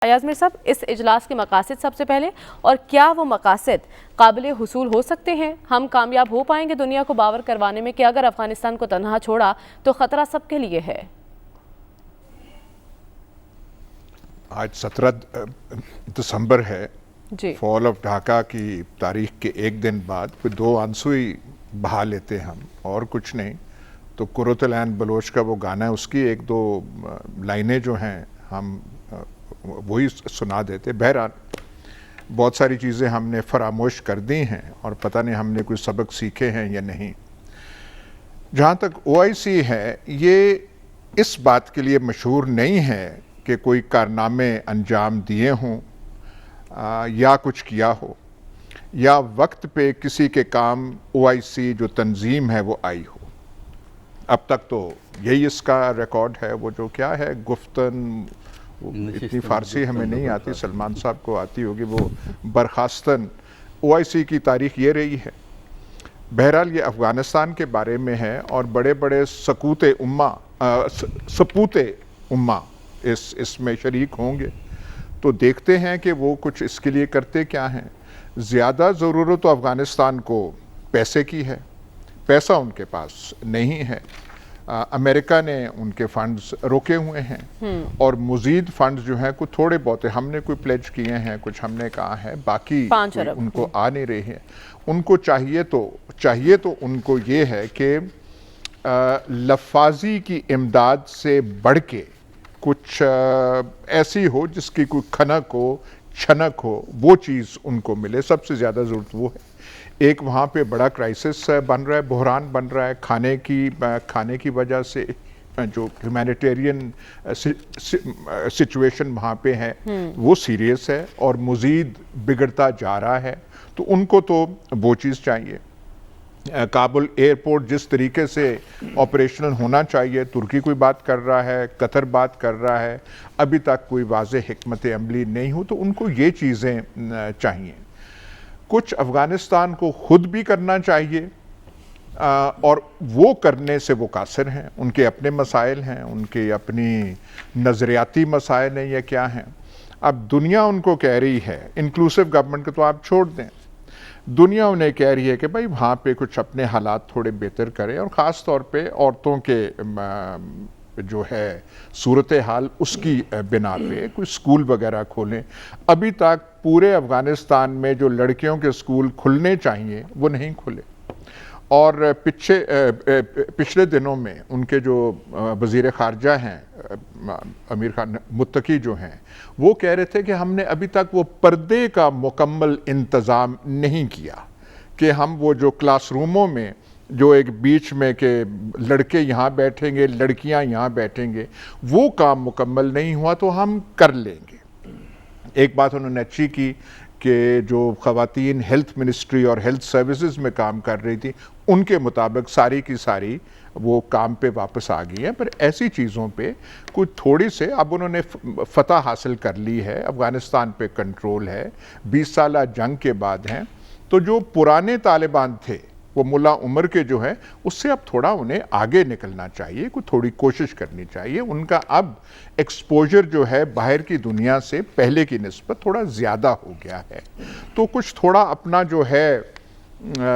ایاز میر صاحب، اس اجلاس کے مقاصد سب سے پہلے، اور کیا وہ مقاصد قابل حصول ہو سکتے ہیں؟ ہم کامیاب ہو پائیں گے دنیا کو باور کروانے میں کہ اگر افغانستان کو تنہا چھوڑا تو خطرہ سب کے لیے ہے؟ آج 17 دسمبر ہے، جی فال آف ڈھاکہ کی تاریخ کے ایک دن بعد کوئی دو آنسو ہی بہا لیتے ہم اور کچھ نہیں. تو کرۃ العین بلوچ کا وہ گانا ہے، اس کی ایک دو لائنیں جو ہیں ہم وہی سنا دیتے. بہرحال بہت ساری چیزیں ہم نے فراموش کر دی ہیں اور پتہ نہیں ہم نے کوئی سبق سیکھے ہیں یا نہیں. جہاں تک OIC ہے، یہ اس بات کے لیے مشہور نہیں ہے کہ کوئی کارنامے انجام دیے ہوں یا کچھ کیا ہو، یا وقت پہ کسی کے کام OIC جو تنظیم ہے وہ آئی ہو. اب تک تو یہی اس کا ریکارڈ ہے. وہ جو کیا ہے گفتن، اتنی فارسی ہمیں نہیں آتی، سلمان صاحب کو آتی ہوگی، وہ برخاستن OIC کی تاریخ یہ رہی ہے. بہرحال یہ افغانستان کے بارے میں ہے اور بڑے بڑے سپوت امہ اس میں شریک ہوں گے. تو دیکھتے ہیں کہ وہ کچھ اس کے لیے کرتے کیا ہیں. زیادہ ضرورت تو افغانستان کو پیسے کی ہے، پیسہ ان کے پاس نہیں ہے. امریکہ نے ان کے فنڈز روکے ہوئے ہیں اور مزید فنڈز جو ہیں کچھ تھوڑے بہت ہم نے کوئی پلیج کیے ہیں، کچھ ہم نے کہا ہے، باقی 5 ارب ان کو آ نہیں رہے ہیں. ان کو چاہیے تو ان کو یہ ہے کہ لفاظی کی امداد سے بڑھ کے کچھ ایسی ہو جس کی کوئی کھنک ہو، چھنک ہو، وہ چیز ان کو ملے. سب سے زیادہ ضرورت وہ ہے. ایک وہاں پہ بڑا کرائسس بن رہا ہے، بحران بن رہا ہے کھانے کی وجہ سے. جو ہیومینیٹیرین سچویشن وہاں پہ ہے وہ سیریس ہے اور مزید بگڑتا جا رہا ہے. تو ان کو تو وہ چیز چاہیے. کابل ایئرپورٹ جس طریقے سے آپریشنل ہونا چاہیے، ترکی کوئی بات کر رہا ہے، قطر بات کر رہا ہے، ابھی تک کوئی واضح حکمت عملی نہیں ہو. تو ان کو یہ چیزیں چاہیے. کچھ افغانستان کو خود بھی کرنا چاہیے اور وہ کرنے سے وہ قاصر ہیں. ان کے اپنے مسائل ہیں، ان کے اپنی نظریاتی مسائل ہیں یا کیا ہیں. اب دنیا ان کو کہہ رہی ہے، انکلوسیو گورنمنٹ کو تو آپ چھوڑ دیں، دنیا انہیں کہہ رہی ہے کہ بھائی وہاں پہ کچھ اپنے حالات تھوڑے بہتر کریں اور خاص طور پہ عورتوں کے جو ہے صورتحال اس کی بنا پہ کوئی سکول وغیرہ کھولیں. ابھی تک پورے افغانستان میں جو لڑکیوں کے سکول کھلنے چاہیے وہ نہیں کھلے. اور پچھلے دنوں میں ان کے جو وزیر خارجہ ہیں امیر خان متقی جو ہیں، وہ کہہ رہے تھے کہ ہم نے ابھی تک وہ پردے کا مکمل انتظام نہیں کیا کہ ہم وہ جو کلاس روموں میں جو ایک بیچ میں کہ لڑکے یہاں بیٹھیں گے، لڑکیاں یہاں بیٹھیں گے، وہ کام مکمل نہیں ہوا تو ہم کر لیں گے. ایک بات انہوں نے اچھی کی کہ جو خواتین ہیلتھ منسٹری اور ہیلتھ سروسز میں کام کر رہی تھی ان کے مطابق ساری کی ساری وہ کام پہ واپس آ گئی ہیں. پر ایسی چیزوں پہ کچھ تھوڑی سے اب انہوں نے فتح حاصل کر لی ہے، افغانستان پہ کنٹرول ہے، 20 سالہ جنگ کے بعد ہیں. تو جو پرانے طالبان تھے وہ ملا عمر کے جو ہے اس سے اب تھوڑا انہیں آگے نکلنا چاہیے، کوئی تھوڑی کوشش کرنی چاہیے. ان کا اب ایکسپوجر جو ہے باہر کی دنیا سے پہلے کی نسبت تھوڑا زیادہ ہو گیا ہے. تو کچھ تھوڑا اپنا جو ہے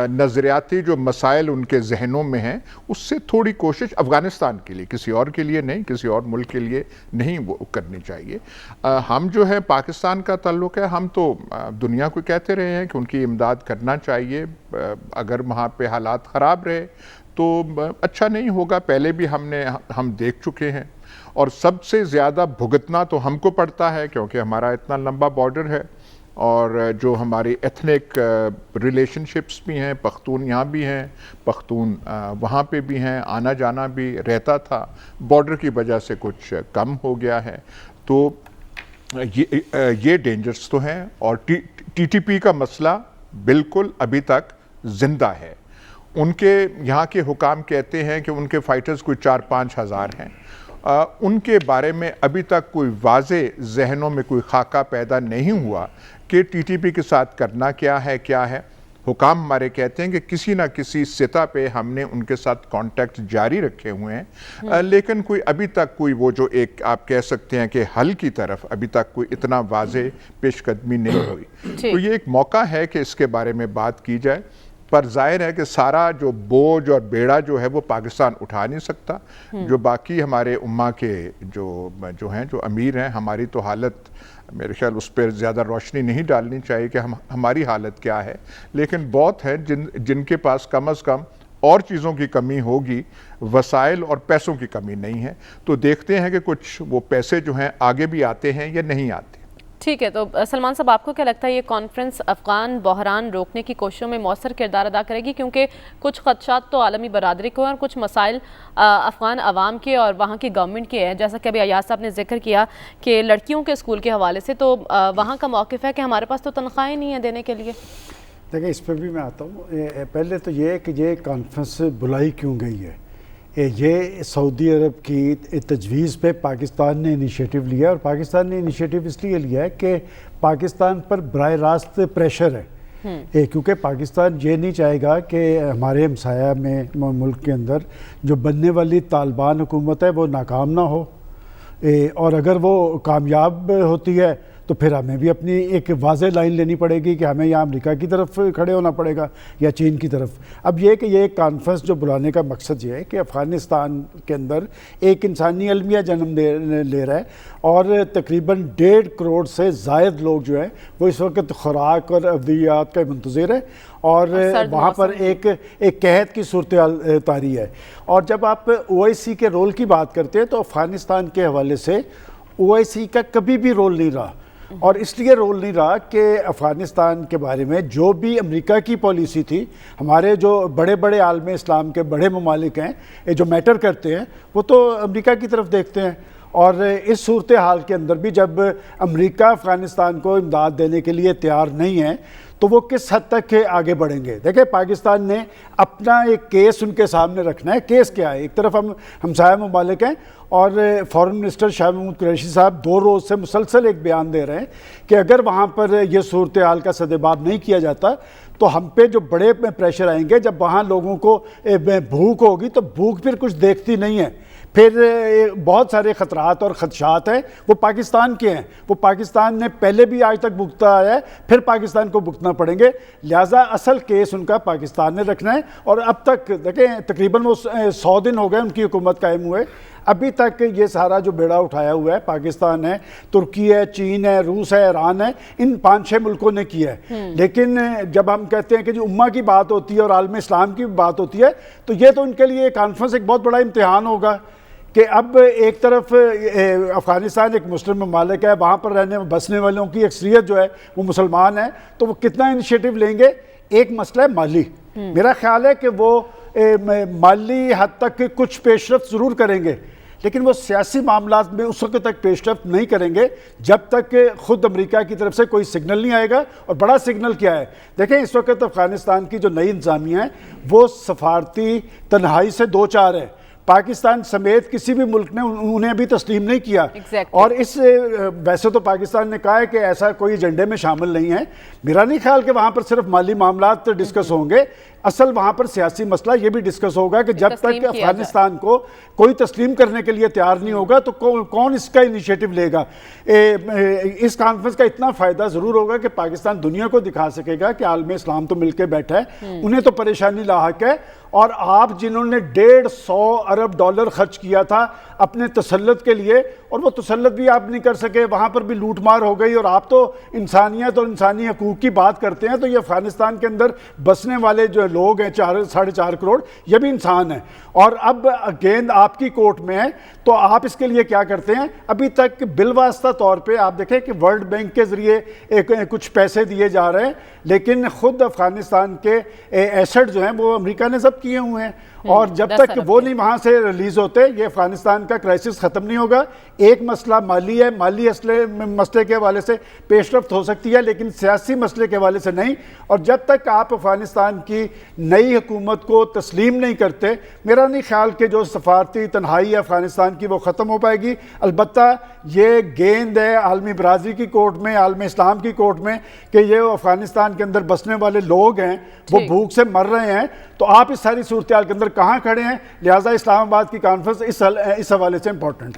نظریاتی جو مسائل ان کے ذہنوں میں ہیں اس سے تھوڑی کوشش افغانستان کے لیے، کسی اور کے لیے نہیں، کسی اور ملک کے لیے نہیں وہ کرنی چاہیے. ہم جو ہے پاکستان کا تعلق ہے، ہم تو دنیا کو کہتے رہے ہیں کہ ان کی امداد کرنا چاہیے. اگر وہاں پہ حالات خراب رہے تو اچھا نہیں ہوگا. پہلے بھی ہم دیکھ چکے ہیں اور سب سے زیادہ بھگتنا تو ہم کو پڑتا ہے کیونکہ ہمارا اتنا لمبا بارڈر ہے اور جو ہماری ایتھنک ریلیشن شپس بھی ہیں، پختون یہاں بھی ہیں، پختون وہاں پہ بھی ہیں، آنا جانا بھی رہتا تھا. بارڈر کی وجہ سے کچھ کم ہو گیا ہے. تو یہ ڈینجرز تو ہیں اور TTP کا مسئلہ بالکل ابھی تک زندہ ہے. ان کے یہاں کے حکام کہتے ہیں کہ ان کے فائٹرز کوئی 4-5 ہزار ہیں. ان کے بارے میں ابھی تک کوئی واضح ذہنوں میں کوئی خاکہ پیدا نہیں ہوا کہ TTP کے ساتھ کرنا کیا ہے. حکام ہمارے کہتے ہیں کہ کسی نہ کسی سطح پہ ہم نے ان کے ساتھ کانٹیکٹ جاری رکھے ہوئے ہیں، لیکن کوئی ابھی تک کوئی وہ جو ایک آپ کہہ سکتے ہیں کہ حل کی طرف ابھی تک کوئی اتنا واضح پیش قدمی نہیں ہوئی۔ تو یہ ایک موقع ہے کہ اس کے بارے میں بات کی جائے، پر ظاہر ہے کہ سارا جو بوجھ اور بیڑا جو ہے وہ پاکستان اٹھا نہیں سکتا۔ جو باقی ہمارے امہ کے جو ہیں جو امیر ہیں، ہماری تو حالت میرے خیال اس پر زیادہ روشنی نہیں ڈالنی چاہیے کہ ہماری حالت کیا ہے، لیکن بہت ہیں جن کے پاس کم از کم اور چیزوں کی کمی ہوگی، وسائل اور پیسوں کی کمی نہیں ہے۔ تو دیکھتے ہیں کہ کچھ وہ پیسے جو ہیں آگے بھی آتے ہیں یا نہیں آتے۔ ٹھیک ہے، تو سلمان صاحب آپ کو کیا لگتا ہے یہ کانفرنس افغان بحران روکنے کی کوششوں میں مؤثر کردار ادا کرے گی؟ کیونکہ کچھ خدشات تو عالمی برادری کو ہیں اور کچھ مسائل افغان عوام کے اور وہاں کی گورنمنٹ کے ہیں، جیسا کہ ابھی ایاز صاحب نے ذکر کیا کہ لڑکیوں کے اسکول کے حوالے سے تو وہاں کا موقف ہے کہ ہمارے پاس تو تنخواہیں نہیں ہیں دینے کے لیے۔ دیکھیں اس پہ بھی میں آتا ہوں۔ پہلے تو یہ کہ یہ کانفرنس بلائی کیوں گئی ہے، یہ سعودی عرب کی تجویز پہ پاکستان نے انیشیٹو لیا، اور پاکستان نے انیشیٹو اس لیے لیا ہے کہ پاکستان پر براہ راست پریشر ہے، کیونکہ پاکستان یہ نہیں چاہے گا کہ ہمارے ہمسایہ میں ملک کے اندر جو بننے والی طالبان حکومت ہے وہ ناکام نہ ہو، اور اگر وہ کامیاب ہوتی ہے تو پھر ہمیں بھی اپنی ایک واضح لائن لینی پڑے گی کہ ہمیں یا امریکہ کی طرف کھڑے ہونا پڑے گا یا چین کی طرف۔ اب یہ کہ یہ کانفرنس جو بلانے کا مقصد یہ ہے کہ افغانستان کے اندر ایک انسانی المیہ جنم لے رہا ہے، اور تقریباً 1.5 کروڑ سے زائد لوگ جو ہیں وہ اس وقت خوراک اور ادویات کا منتظر ہے، اور وہاں پر ایک قحط کی صورتحال طاری ہے۔ اور جب آپ OIC کے رول کی بات کرتے ہیں تو افغانستان کے حوالے سے OIC کا کبھی بھی رول نہیں رہا، اور اس لیے رول نہیں رہا کہ افغانستان کے بارے میں جو بھی امریکہ کی پالیسی تھی، ہمارے جو بڑے بڑے عالم اسلام کے بڑے ممالک ہیں جو میٹر کرتے ہیں وہ تو امریکہ کی طرف دیکھتے ہیں، اور اس صورتحال کے اندر بھی جب امریکہ افغانستان کو امداد دینے کے لیے تیار نہیں ہے تو وہ کس حد تک آگے بڑھیں گے؟ دیکھیں پاکستان نے اپنا ایک کیس ان کے سامنے رکھنا ہے۔ کیس کیا ہے؟ ایک طرف ہم ہمسایہ ممالک ہیں، اور فارن منسٹر شاہ محمود قریشی صاحب 2 روز سے مسلسل ایک بیان دے رہے ہیں کہ اگر وہاں پر یہ صورتحال کا سدباب نہیں کیا جاتا تو ہم پہ جو بڑے پریشر آئیں گے۔ جب وہاں لوگوں کو بھوک ہوگی تو بھوک پھر کچھ دیکھتی نہیں ہے، پھر بہت سارے خطرات اور خدشات ہیں وہ پاکستان کے ہیں، وہ پاکستان نے پہلے بھی آج تک بھگتا آیا ہے، پھر پاکستان کو بھگتنا پڑیں گے، لہٰذا اصل کیس ان کا پاکستان نے رکھنا ہے۔ اور اب تک دیکھیں تقریباً وہ 100 دن ہو گئے ان کی حکومت قائم ہوئے، ابھی تک یہ سارا جو بیڑا اٹھایا ہوا ہے پاکستان ہے، ترکی ہے، چین ہے، روس ہے، ایران ہے، ان 5-6 ملکوں نے کیا ہے۔ لیکن جب ہم کہتے ہیں کہ جو امہ کی بات ہوتی ہے اور عالم اسلام کی بات ہوتی ہے تو یہ تو ان کے لیے کانفرنس ایک بہت بڑا امتحان ہوگا کہ اب ایک طرف افغانستان ایک مسلم ممالک ہے، وہاں پر بسنے والوں کی اکثریت جو ہے وہ مسلمان ہیں، تو وہ کتنا انیشیٹو لیں گے؟ ایک مسئلہ ہے مالی، میرا خیال ہے کہ وہ مالی حد تک کچھ پیش رفت ضرور کریں گے، لیکن وہ سیاسی معاملات میں اس وقت تک پیش رفت نہیں کریں گے جب تک خود امریکہ کی طرف سے کوئی سگنل نہیں آئے گا۔ اور بڑا سگنل کیا ہے؟ دیکھیں اس وقت افغانستان کی جو نئی انتظامیہ ہے وہ سفارتی تنہائی سے 2-4 ہے، پاکستان سمیت کسی بھی ملک نے انہیں ابھی تسلیم نہیں کیا، اور اس ویسے تو پاکستان نے کہا ہے کہ ایسا کوئی ایجنڈے میں شامل نہیں ہے۔ میرا نہیں خیال کہ وہاں پر صرف مالی معاملات ڈسکس ہوں گے، اصل وہاں پر سیاسی مسئلہ یہ بھی ڈسکس ہوگا کہ جب تک افغانستان کو کوئی تسلیم کرنے کے لیے تیار نہیں ہوگا تو کون اس کا انیشیٹو لے گا۔ اس کانفرنس کا اتنا فائدہ ضرور ہوگا کہ پاکستان دنیا کو دکھا سکے گا کہ عالم اسلام تو مل کے بیٹھا ہے، انہیں تو پریشانی لاحق ہے، اور آپ جنہوں نے $150 ارب خرچ کیا تھا اپنے تسلط کے لیے، اور وہ تسلط بھی آپ نہیں کر سکے، وہاں پر بھی لوٹ مار ہو گئی، اور آپ تو انسانیت اور انسانی حقوق کی بات کرتے ہیں، تو یہ افغانستان کے اندر بسنے والے جو لوگ ہیں 4.5 کروڑ، یہ بھی انسان ہیں، اور اب گیند آپ کی کورٹ میں ہے، تو آپ اس کے لیے کیا کرتے ہیں؟ ابھی تک بالواسطہ طور پہ آپ دیکھیں کہ ورلڈ بینک کے ذریعے کچھ پیسے دیے جا رہے ہیں، لیکن خود افغانستان کے ایسٹ جو ہیں وہ امریکہ نے ضبط کیے ہوئے ہیں، اور جب تک وہ نہیں وہاں سے ریلیز ہوتے یہ افغانستان کا کرائسس ختم نہیں ہوگا۔ ایک مسئلہ مالی ہے، مالی مسئلے کے حوالے سے پیش رفت ہو سکتی ہے لیکن سیاسی مسئلے کے حوالے سے نہیں، اور جب تک آپ افغانستان کی نئی حکومت کو تسلیم نہیں کرتے، میرا نہیں خیال کہ جو سفارتی تنہائی ہے افغانستان کی وہ ختم ہو پائے گی۔ البتہ یہ گیند ہے عالمی برادری کی کورٹ میں، عالم اسلام کی کورٹ میں، کہ یہ افغانستان کے اندر بسنے والے لوگ ہیں وہ بھوک سے مر رہے ہیں، تو آپ اس ساری صورتحال کے اندر کہاں کھڑے ہیں؟ لہٰذا اسلام آباد کی کانفرنس اس حوالے سے امپورٹنٹ ہے۔